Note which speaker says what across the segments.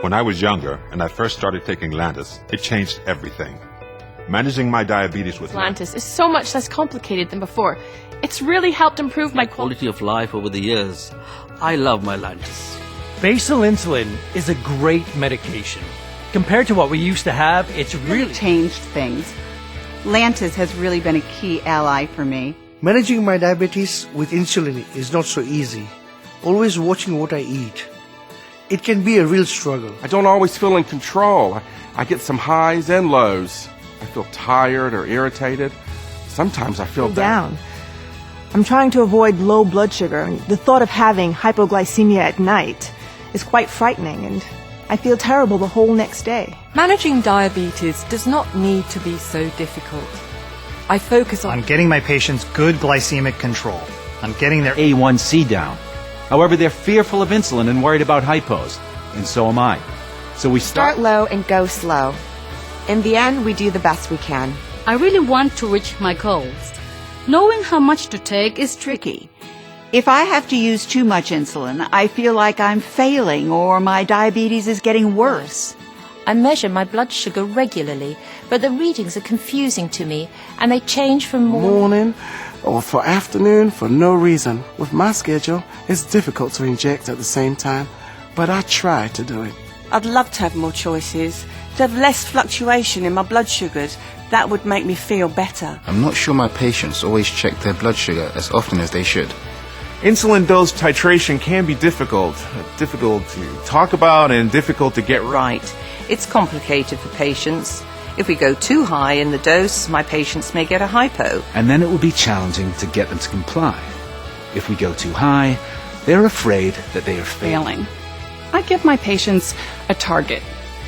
Speaker 1: When I was younger and I first started taking Lantus, it changed everything. Managing my diabetes with
Speaker 2: Lantus is so much less complicated than before. It's really helped improve my
Speaker 3: quality of life over the years. I love my Lantus.
Speaker 4: Basal insulin is a great medication. Compared to what we used to have, it's really
Speaker 5: changed things. Lantus has really been a key ally for me.
Speaker 6: Managing my diabetes with insulin is not so easy. Always watching what I eat. It can be a real struggle.
Speaker 7: I don't always feel in control. I get some highs and lows. I feel tired or irritated. Sometimes I feel
Speaker 8: down. I'm trying to avoid low blood sugar. The thought of having hypoglycemia at night is quite frightening, and I feel terrible the whole next day.
Speaker 9: Managing diabetes does not need to be so difficult. I focus on
Speaker 10: getting my patients good glycemic control, on getting their A1C down.
Speaker 11: However, they're fearful of insulin and worried about hypos, and so am I. So we
Speaker 12: start low and go slow. In the end, we do the best we can.
Speaker 13: I really want to reach my goals. Knowing how much to take is tricky.
Speaker 5: If I have to use too much insulin, I feel like I'm failing or my diabetes is getting worse.
Speaker 14: I measure my blood sugar regularly, but the readings are confusing to me, and they change from
Speaker 15: morning or for afternoon for no reason. With my schedule, it's difficult to inject at the same time, but I try to do it.
Speaker 16: I'd love to have more choices, to have less fluctuation in my blood sugars. That would make me feel better.
Speaker 17: I'm not sure my patients always check their blood sugar as often as they should.
Speaker 18: Insulin dose titration can be difficult to talk about and difficult to get right.
Speaker 19: It's complicated for patients. If we go too high in the dose, my patients may get a hypo.
Speaker 11: And then it will be challenging to get them to comply. If we go too high, they're afraid that they are failing.
Speaker 20: I give my patients a target,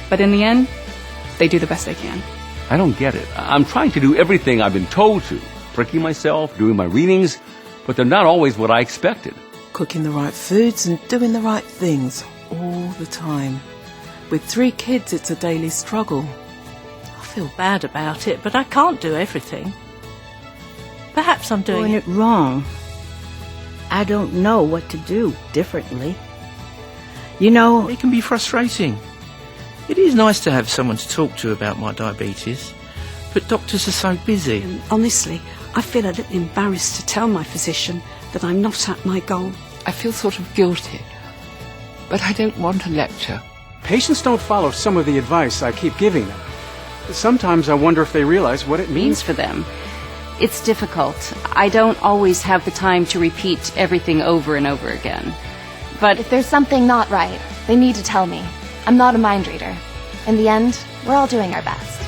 Speaker 20: but in the end, they do the best they can.
Speaker 3: I don't get it. I'm trying to do everything I've been told to, pricking myself, doing my readings, but they're not always what I expected.
Speaker 16: Cooking the right foods and doing the right things all the time. With 3 kids, it's a daily struggle.
Speaker 6: I feel bad about it, but I can't do everything. Perhaps I'm doing
Speaker 2: it wrong. I don't know what to do differently. You know,
Speaker 3: it can be frustrating. It is nice to have someone to talk to about my diabetes, but doctors are so busy.
Speaker 6: And honestly, I feel a little embarrassed to tell my physician that I'm not at my goal.
Speaker 3: I feel sort of guilty, but I don't want to lecture.
Speaker 4: Patients don't follow some of the advice I keep giving them. Sometimes I wonder if they realize what it means for them.
Speaker 8: It's difficult. I don't always have the time to repeat everything over and over again. But
Speaker 12: if there's something not right, they need to tell me. I'm not a mind reader. In the end, we're all doing our best.